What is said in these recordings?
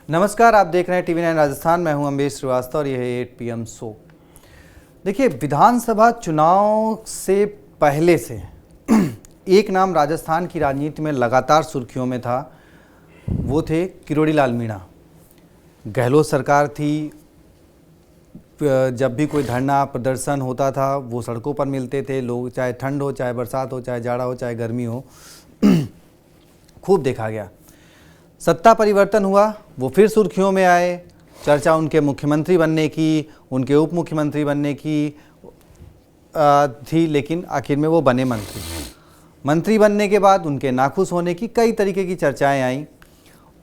नमस्कार, आप देख रहे हैं टीवी 9 राजस्थान। मैं हूं अम्बेश श्रीवास्तव और यह है 8 PM शो। देखिए, विधानसभा चुनाव से पहले से एक नाम राजस्थान की राजनीति में लगातार सुर्खियों में था, वो थे किरोड़ी लाल मीणा। गहलोत सरकार थी, जब भी कोई धरना प्रदर्शन होता था वो सड़कों पर मिलते थे लोग, चाहे ठंड हो, चाहे बरसात हो, चाहे जाड़ा हो, चाहे गर्मी हो। खूब देखा गया। सत्ता परिवर्तन हुआ, वो फिर सुर्खियों में आए। चर्चा उनके मुख्यमंत्री बनने की, उनके उप मुख्यमंत्री बनने की थी, लेकिन आखिर में वो बने मंत्री। मंत्री बनने के बाद उनके नाखुश होने की कई तरीके की चर्चाएं आईं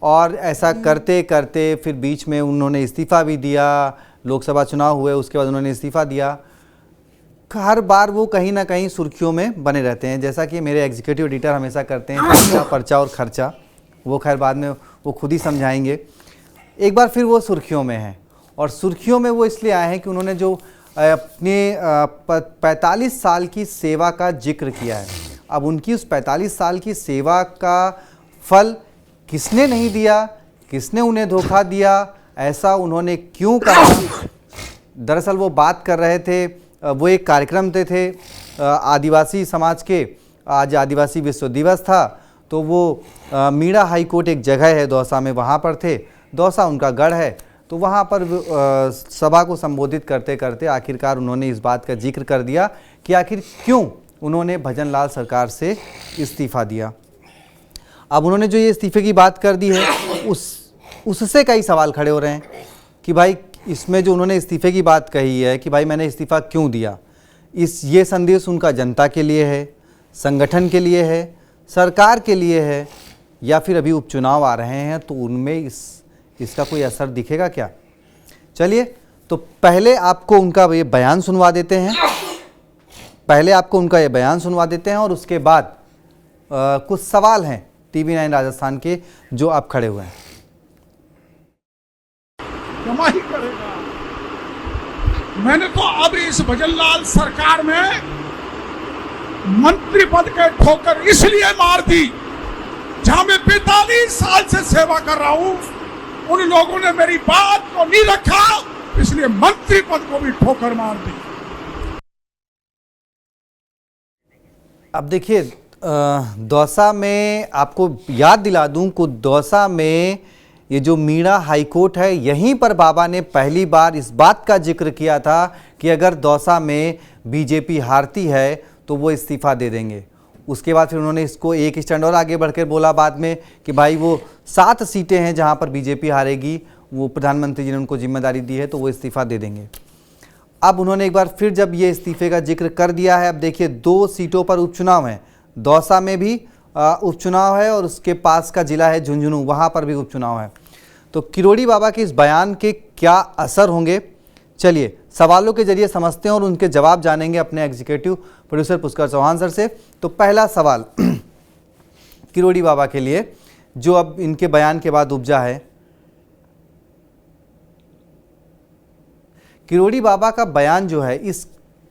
और ऐसा करते करते फिर बीच में उन्होंने इस्तीफ़ा भी दिया। लोकसभा चुनाव हुए, उसके बाद उन्होंने इस्तीफ़ा दिया। हर बार वो कहीं ना कहीं सुर्खियों में बने रहते हैं, जैसा कि मेरे एग्जीक्यूटिव एडिटर हमेशा करते हैं, पर्चा और खर्चा। वो खैर बाद में वो खुद ही समझाएंगे। एक बार फिर वो सुर्खियों में हैं, और सुर्खियों में वो इसलिए आए हैं कि उन्होंने जो अपने 45 साल की सेवा का जिक्र किया है। अब उनकी उस 45 साल की सेवा का फल किसने नहीं दिया, किसने उन्हें धोखा दिया, ऐसा उन्होंने क्यों कहा। दरअसल वो बात कर रहे थे, वो एक कार्यक्रम थे आदिवासी समाज के। आज आदिवासी विश्व दिवस था, तो वो मीणा हाई कोर्ट एक जगह है दौसा में, वहाँ पर थे। दौसा उनका गढ़ है, तो वहाँ पर सभा को संबोधित करते करते आखिरकार उन्होंने इस बात का जिक्र कर दिया कि आखिर क्यों उन्होंने भजन लाल सरकार से इस्तीफ़ा दिया। अब उन्होंने जो ये इस्तीफ़े की बात कर दी है, उससे कई सवाल खड़े हो रहे हैं कि भाई इसमें जो उन्होंने इस्तीफ़े की बात कही है कि भाई मैंने इस्तीफ़ा क्यों दिया, ये संदेश उनका जनता के लिए है, संगठन के लिए है, सरकार के लिए है, या फिर अभी उपचुनाव आ रहे हैं तो उनमें इसका कोई असर दिखेगा क्या। चलिए, तो पहले आपको उनका ये बयान सुनवा देते हैं। और उसके बाद कुछ सवाल हैं टीवी 9 राजस्थान के जो आप खड़े हुए हैं। ही करेगा। मैंने तो अब इस भजनलाल सरकार में मंत्री पद के ठोकर इसलिए मार दी, जहां मैं 45 साल से सेवा कर रहा हूं, उन लोगों ने मेरी बात को नहीं रखा, इसलिए मंत्री पद को भी ठोकर मार दी। अब देखिए, दौसा में आपको याद दिला दूं कि दौसा में ये जो मीणा हाई कोर्ट है, यहीं पर बाबा ने पहली बार इस बात का जिक्र किया था कि अगर दौसा में बीजेपी हारती है तो वो इस्तीफ़ा दे देंगे। उसके बाद फिर उन्होंने इसको एक स्टैंड और आगे बढ़कर बोला बाद में कि भाई वो 7 सीटें हैं जहां पर बीजेपी हारेगी, वो प्रधानमंत्री जी ने उनको जिम्मेदारी दी है तो वो इस्तीफ़ा दे देंगे। अब उन्होंने एक बार फिर जब ये इस्तीफ़े का जिक्र कर दिया है, अब देखिए 2 सीटों पर उपचुनाव हैं। दौसा में भी उपचुनाव है और उसके पास का जिला है झुंझुनू, वहाँ पर भी उपचुनाव है। तो किरोड़ी बाबा के इस बयान के क्या असर होंगे, चलिए सवालों के जरिए समझते हैं और उनके जवाब जानेंगे अपने executive producer Pushkar Chauhan sir से। तो पहला सवाल किरोड़ी बाबा के लिए जो अब इनके बयान के बाद उपजा है, किरोड़ी बाबा का बयान जो है,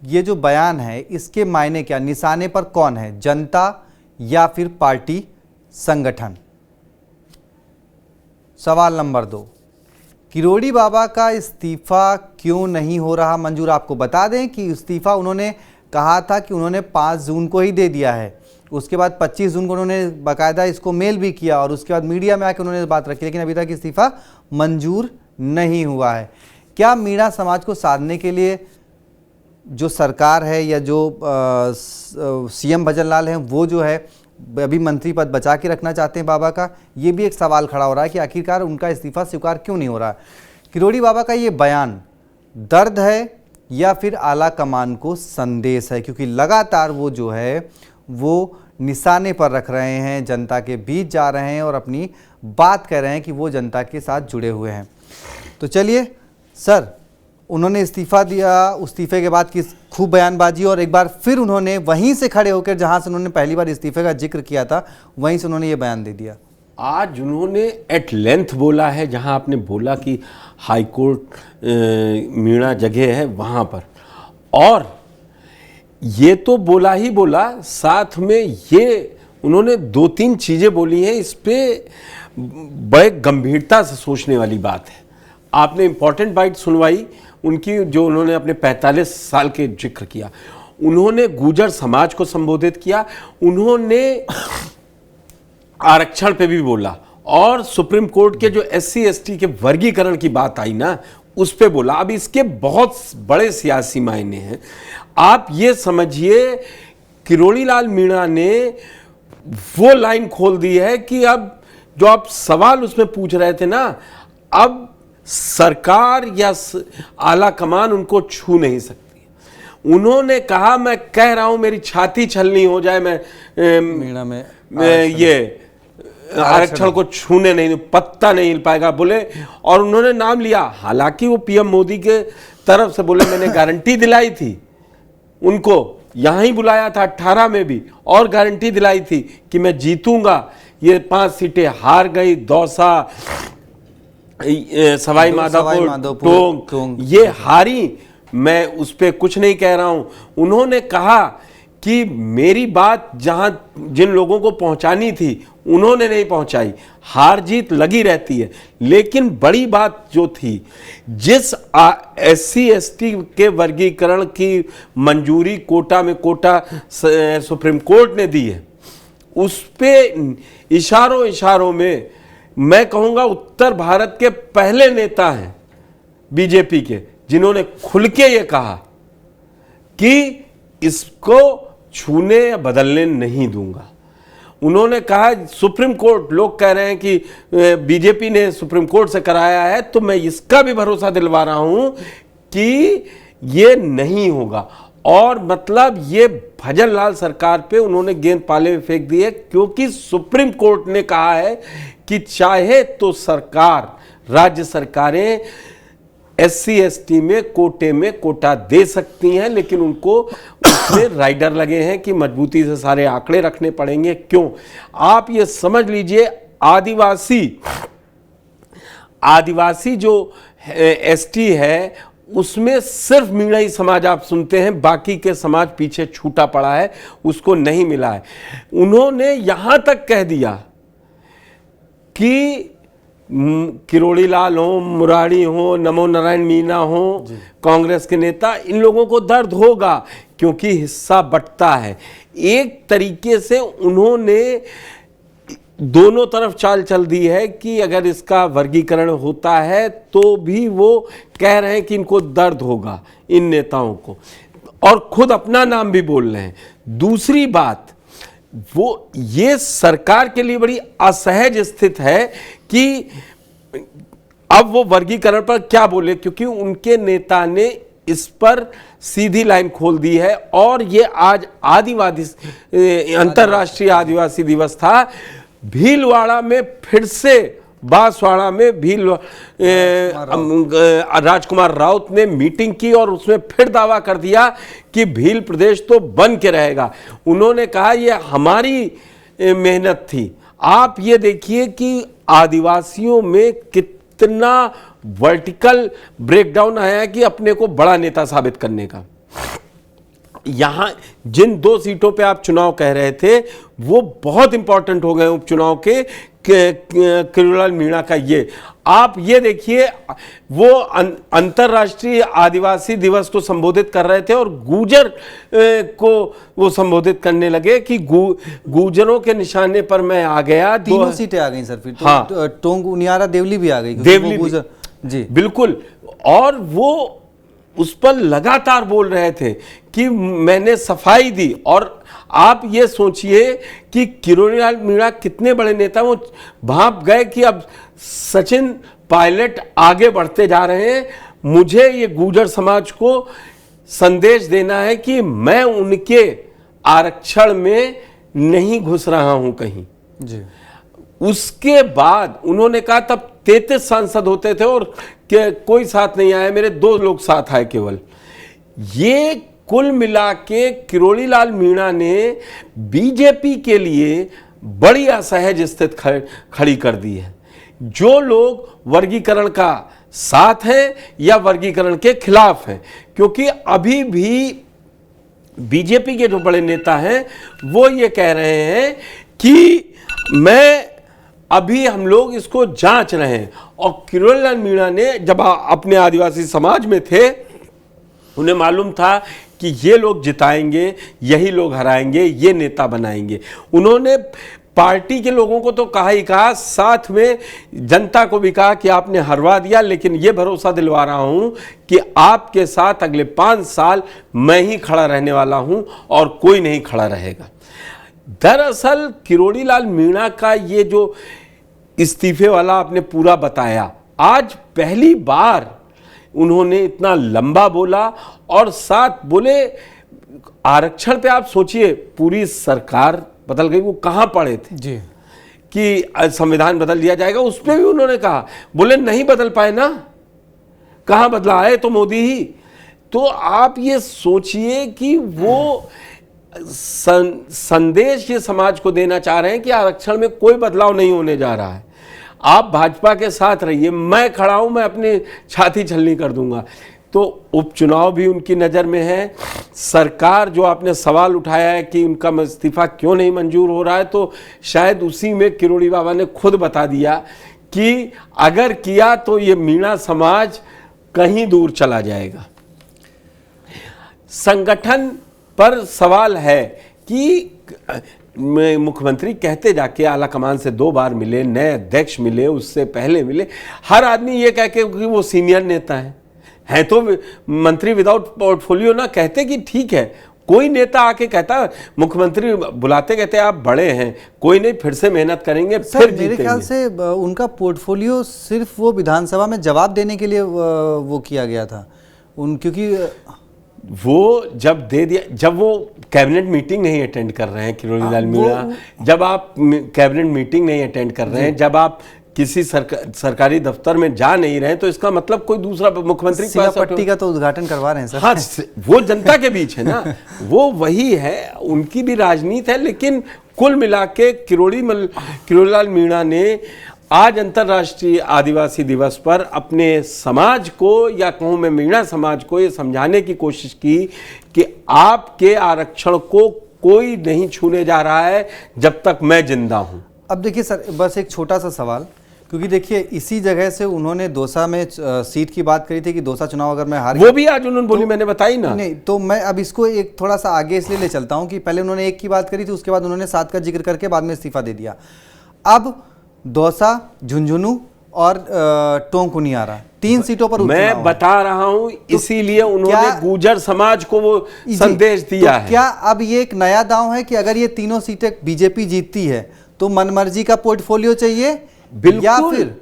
ये जो बयान है इसके मायने क्या, निशाने पर कौन है, जनता या फिर पार्टी संगठन। सवाल नंबर 2, किरोड़ी बाबा का इस्तीफा क्यों नहीं हो रहा मंजूर। आपको बता दें कि इस्तीफा उन्होंने कहा था कि उन्होंने 5 जून को ही दे दिया है, उसके बाद 25 जून को उन्होंने बाकायदा इसको मेल भी किया और उसके बाद मीडिया में आकर उन्होंने बात रखी, लेकिन अभी तक इस्तीफा मंजूर नहीं हुआ है। क्या मीणा समाज को साधने के लिए जो सरकार है या जो सीएम भजन लाल हैं, वो जो है अभी मंत्री पद बचा के रखना चाहते हैं बाबा का, ये भी एक सवाल खड़ा हो रहा है कि आखिरकार उनका इस्तीफा स्वीकार क्यों नहीं हो रहा। किरोड़ी बाबा का ये बयान दर्द है या फिर आला कमान को संदेश है, क्योंकि लगातार वो जो है वो निशाने पर रख रहे हैं, जनता के बीच जा रहे हैं और अपनी बात कह रहे हैं कि वो जनता के साथ जुड़े हुए हैं। तो चलिए सर, उन्होंने इस्तीफ़ा दिया, इस्तीफे के बाद की खूब बयानबाजी, और एक बार फिर उन्होंने वहीं से खड़े होकर जहां से उन्होंने पहली बार इस्तीफे का जिक्र किया था, वहीं से उन्होंने ये बयान दे दिया। आज उन्होंने एट लेंथ बोला है, जहां आपने बोला कि हाई कोर्ट मीणा जगह है वहां पर, और ये तो बोला ही बोला, साथ में ये उन्होंने 2-3 चीज़ें बोली हैं, इस पे बड़े गंभीरता से सोचने वाली बात है। आपने इंपॉर्टेंट बाइट सुनवाई उनकी, जो उन्होंने अपने 45 साल के जिक्र किया। उन्होंने गुर्जर समाज को संबोधित किया, उन्होंने आरक्षण पे भी बोला, और सुप्रीम कोर्ट के जो SC ST के वर्गीकरण की बात आई ना, उस पे बोला। अब इसके बहुत बड़े सियासी मायने हैं। आप ये समझिए, किरोड़ी लाल मीणा ने वो लाइन खोल दी है कि अब जो आप सवाल उसमें पूछ रहे थे ना, अब सरकार या आला कमान उनको छू नहीं सकती। उन्होंने कहा, मैं कह रहा हूं मेरी छाती छलनी हो जाए, मैं मीणा में ये आरक्षण को छूने नहीं, पत्ता नहीं हिल पाएगा बोले। और उन्होंने नाम लिया, हालांकि वो PM मोदी के तरफ से बोले, मैंने गारंटी दिलाई थी उनको, यहां ही बुलाया था 18 में भी, और गारंटी दिलाई थी कि मैं जीतूंगा। ये 5 सीटें हार गई, दौसा, सवाई माधोपुर, टोंक, ये हारी। मैं उस पर कुछ नहीं कह रहा हूं। उन्होंने कहा कि मेरी बात जहां जिन लोगों को पहुंचानी थी उन्होंने नहीं पहुंचाई। हार जीत लगी रहती है, लेकिन बड़ी बात जो थी, जिस SC ST के वर्गीकरण की मंजूरी कोटा में कोटा सुप्रीम कोर्ट ने दी है, उस पे इशारों इशारों में मैं कहूंगा उत्तर भारत के पहले नेता हैं बीजेपी के, जिन्होंने खुल के ये कहा कि इसको छूने या बदलने नहीं दूंगा। उन्होंने कहा, सुप्रीम कोर्ट, लोग कह रहे हैं कि बीजेपी ने सुप्रीम कोर्ट से कराया है, तो मैं इसका भी भरोसा दिलवा रहा हूं कि ये नहीं होगा। और मतलब ये भजनलाल सरकार पे उन्होंने गेंद पाले में फेंक दी है, क्योंकि सुप्रीम कोर्ट ने कहा है कि चाहे तो सरकार, राज्य सरकारें SC ST में कोटे में कोटा दे सकती हैं, लेकिन उनको उसमें राइडर लगे हैं कि मजबूती से सारे आंकड़े रखने पड़ेंगे। क्यों? आप ये समझ लीजिए, आदिवासी जो ST है, उसमें सिर्फ मीणाई समाज आप सुनते हैं, बाकी के समाज पीछे छूटा पड़ा है, उसको नहीं मिला है। उन्होंने यहां तक कह दिया कि किरोड़ी लाल हो, मुरारी हो, नमो नारायण मीणा हो, कांग्रेस के नेता, इन लोगों को दर्द होगा क्योंकि हिस्सा बंटता है। एक तरीके से उन्होंने दोनों तरफ चाल चल दी है कि अगर इसका वर्गीकरण होता है तो भी वो कह रहे हैं कि इनको दर्द होगा, इन नेताओं को, और खुद अपना नाम भी बोल रहे हैं। दूसरी बात, वो ये सरकार के लिए बड़ी असहज स्थिति है कि अब वो वर्गीकरण पर क्या बोले, क्योंकि उनके नेता ने इस पर सीधी लाइन खोल दी है। और ये आज अंतर्राष्ट्रीय आदिवासी दिवस था। भीलवाड़ा में फिर से, बांसवाड़ा में राजकुमार राउत ने मीटिंग की और उसमें फिर दावा कर दिया कि भील प्रदेश तो बन के रहेगा। उन्होंने कहा ये हमारी मेहनत थी। आप ये देखिए कि आदिवासियों में कितना वर्टिकल ब्रेकडाउन आया है कि अपने को बड़ा नेता साबित करने का। यहां जिन 2 सीटों पे आप चुनाव कह रहे थे, वो बहुत इंपॉर्टेंट हो गए उपचुनाव के, किरोड़ी लाल मीणा का ये। आप ये देखिए, वो अंतर्राष्ट्रीय आदिवासी दिवस को संबोधित कर रहे थे और गुर्जर को वो संबोधित करने लगे कि गुर्जरों के निशाने पर मैं आ गया। 3 सीटें आ गई सर फिर तो। हाँ, टोंक, उनियारा, देवली भी आ गई। देवली भी, जी बिल्कुल। और वो उस पर लगातार बोल रहे थे कि मैंने सफाई दी। और आप ये सोचिए कि किरोड़ी लाल मीणा कितने बड़े नेता, वो भाप गए कि अब सचिन पायलट आगे बढ़ते जा रहे हैं, मुझे ये गुर्जर समाज को संदेश देना है कि मैं उनके आरक्षण में नहीं घुस रहा हूं कहीं। जी। उसके बाद उन्होंने कहा, तब 33 सांसद होते थे और कोई साथ नहीं आया, मेरे 2 लोग साथ आए केवल। ये कुल मिला के किरोड़ी लाल मीणा ने बीजेपी के लिए बड़ी असहज स्थिति खड़ी कर दी है। जो लोग वर्गीकरण का साथ हैं या वर्गीकरण के खिलाफ हैं, क्योंकि अभी भी बीजेपी के जो बड़े नेता हैं वो ये कह रहे हैं कि मैं अभी हम लोग इसको जांच रहे हैं। और किरोड़ीलाल मीणा ने जब अपने आदिवासी समाज में थे, उन्हें मालूम था कि ये लोग जिताएंगे, यही लोग हराएंगे, ये नेता बनाएंगे। उन्होंने पार्टी के लोगों को तो कहा ही कहा, साथ में जनता को भी कहा कि आपने हरवा दिया, लेकिन ये भरोसा दिलवा रहा हूं कि आपके साथ अगले 5 साल मैं ही खड़ा रहने वाला हूं और कोई नहीं खड़ा रहेगा। दरअसल किरोड़ीलाल मीणा का ये जो इस्तीफे वाला आपने पूरा बताया, आज पहली बार उन्होंने इतना लंबा बोला और साथ बोले आरक्षण पे। आप सोचिए, पूरी सरकार बदल गई, वो कहां पड़े थे जी कि संविधान बदल दिया जाएगा, उस पर भी उन्होंने कहा, बोले नहीं बदल पाए ना, कहां बदला है तो मोदी ही। तो आप ये सोचिए कि वो संदेश ये समाज को देना चाह रहे हैं कि आरक्षण में कोई बदलाव नहीं होने जा रहा है, आप भाजपा के साथ रहिए, मैं खड़ा हूं, मैं अपनी छाती छलनी कर दूंगा। तो उपचुनाव भी उनकी नज़र में है। सरकार जो आपने सवाल उठाया है कि उनका इस्तीफा क्यों नहीं मंजूर हो रहा है, तो शायद उसी में किरोड़ी बाबा ने खुद बता दिया कि अगर किया तो ये मीणा समाज कहीं दूर चला जाएगा। संगठन पर सवाल है कि मुख्यमंत्री कहते जाके आला कमान से 2 बार मिले, नए अध्यक्ष मिले, उससे पहले मिले, हर आदमी ये कह के कि वो सीनियर नेता है तो मंत्री विदाउट पोर्टफोलियो ना, कहते कि ठीक है। कोई नेता आके कहता, मुख्यमंत्री बुलाते कहते आप बड़े हैं, कोई नहीं, फिर से मेहनत करेंगे, फिर मेरे ख्याल से उनका पोर्टफोलियो सिर्फ वो विधानसभा में जवाब देने के लिए वो किया गया था क्योंकि वो जब दे दिया, जब वो कैबिनेट मीटिंग नहीं अटेंड कर रहे हैं किरोड़ीलाल मीणा, जब आप कैबिनेट मीटिंग नहीं अटेंड कर रहे हैं, जब आप किसी सरकारी दफ्तर में जा नहीं रहे, तो इसका मतलब कोई दूसरा मुख्यमंत्री पट्टी का तो उद्घाटन करवा रहे हैं सर। हाँ, वो जनता के बीच है ना, वो वही है, उनकी भी राजनीति है। लेकिन कुल मिला के किरोड़ीलाल मीणा ने आज अंतर्राष्ट्रीय आदिवासी दिवस पर अपने समाज को, या कहूँ मैं मीणा समाज को, ये समझाने की कोशिश की कि आपके आरक्षण को कोई नहीं छूने जा रहा है जब तक मैं जिंदा हूँ। अब देखिए सर, बस एक छोटा सा सवाल, क्योंकि देखिए इसी जगह से उन्होंने दौसा में सीट की बात करी थी कि दौसा चुनाव अगर मैं हार, वो भी आज उन्होंने बोली, मैंने बताई ना। नहीं, तो मैं अब इसको एक थोड़ा सा आगे इसलिए ले चलता हूं कि पहले उन्होंने 1 की बात करी थी, उसके बाद उन्होंने 7 का जिक्र करके बाद में इस्तीफा दे दिया। अब दौसा, झुंझुनू और टोंक उनियारा 3 सीटों पर मैं बता रहा हूं, इसीलिए उन्होंने गुर्जर समाज को वो संदेश दिया है। क्या अब ये एक नया दांव है कि अगर ये तीनों सीटें बीजेपी जीतती है तो मनमर्जी का पोर्टफोलियो चाहिए? या फिर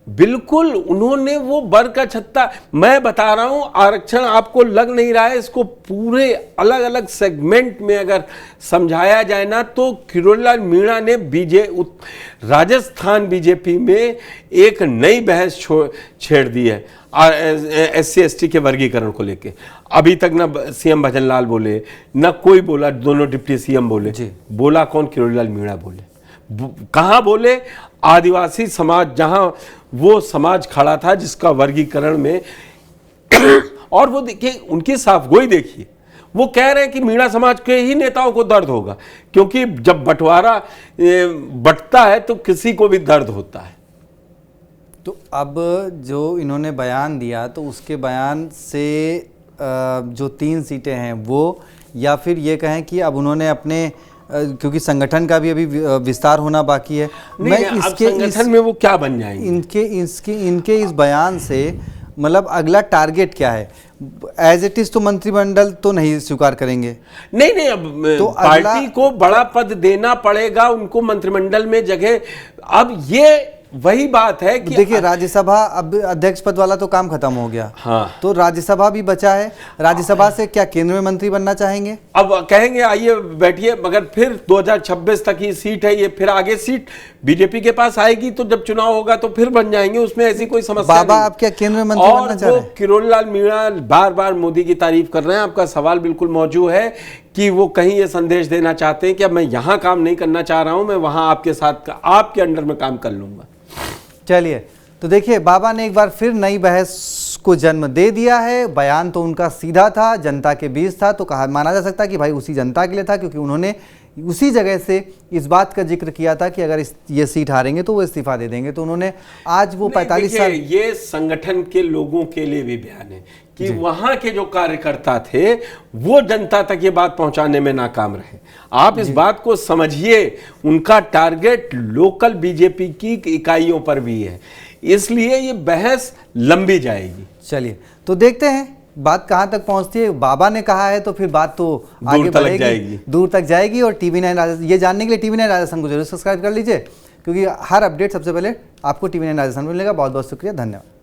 बिल्कुल उन्होंने वो बर का छत्ता, मैं बता रहा हूं, आरक्षण आपको लग नहीं रहा है, इसको पूरे अलग अलग सेगमेंट में अगर समझाया जाए ना, तो किरोड़ीलाल मीणा ने राजस्थान बीजेपी में एक नई बहस छेड़ दी है SC/ST के वर्गीकरण को लेके। अभी तक ना सीएम भजनलाल बोले, ना कोई बोला, दोनों डिप्टी सीएम बोले, बोला कौन? किरोड़ीलाल मीणा बोले। कहां बोले? आदिवासी समाज, जहां वो समाज खड़ा था जिसका वर्गीकरण में और वो देखिए उनकी साफगोई देखिए, वो कह रहे हैं कि मीणा समाज के ही नेताओं को दर्द होगा, क्योंकि जब बंटवारा बंटता है तो किसी को भी दर्द होता है। तो अब जो इन्होंने बयान दिया, तो उसके बयान से जो 3 सीटें हैं वो, या फिर ये कहें कि अब उन्होंने अपने, क्योंकि संगठन का भी अभी विस्तार होना बाकी है, मैं इसके संगठन में वो क्या बन जाएंगे? इनके इस बयान से मतलब अगला टारगेट क्या है? एज इट इज तो मंत्रिमंडल तो नहीं स्वीकार करेंगे। नहीं, अब तो पार्टी को बड़ा पद देना पड़ेगा, उनको मंत्रिमंडल में जगह। अब ये वही बात है कि देखिए राज्यसभा, अब अध्यक्ष पद वाला तो काम खत्म हो गया। हाँ, तो राज्यसभा भी बचा है। राज्यसभा से क्या केंद्र में मंत्री बनना चाहेंगे? अब कहेंगे आइए बैठिए, मगर फिर 2026 तक ही सीट है ये, फिर आगे सीट बीजेपी के पास आएगी, तो जब चुनाव होगा तो फिर बन जाएंगे, उसमें ऐसी कोई समस्या बाबा नहीं। आप क्या केंद्र में मंत्री बनना चाह रहे हैं? किरोड़ीलाल मीणा बार बार मोदी की तारीफ कर रहे हैं। आपका सवाल बिल्कुल मौजूद है कि वो कहीं ये संदेश देना चाहते हैं कि अब मैं यहां काम नहीं करना चाह रहा हूं, मैं वहां आपके साथ, आपके अंडर में काम कर लूंगा। चलिए, तो देखिए बाबा ने एक बार फिर नई बहस उसको जन्म दे दिया है। बयान तो उनका सीधा था, जनता के बीच था, तो कहा माना जा सकता है कि भाई उसी जनता के लिए था, क्योंकि उन्होंने उसी जगह से इस बात का जिक्र किया था कि अगर ये सीट हारेंगे तो वो इस्तीफा दे देंगे। तो उन्होंने आज वो 45 साल, ये संगठन के लोगों के लिए भी बयान है कि वहां के जो कार्यकर्ता थे वो जनता तक ये बात पहुंचाने में नाकाम रहे। आप इस बात को समझिए, उनका टारगेट लोकल बीजेपी की इकाइयों पर भी है, इसलिए ये बहस लंबी जाएगी। चलिए तो देखते हैं बात कहां तक पहुंचती है। बाबा ने कहा है तो फिर बात तो आगे बढ़ेगी, दूर तक जाएगी। और TV9 ये जानने के लिए TV9 राजस्थान को जरूर सब्सक्राइब कर लीजिए, क्योंकि हर अपडेट सबसे पहले आपको TV9 राजस्थान में मिलेगा। बहुत बहुत शुक्रिया, धन्यवाद।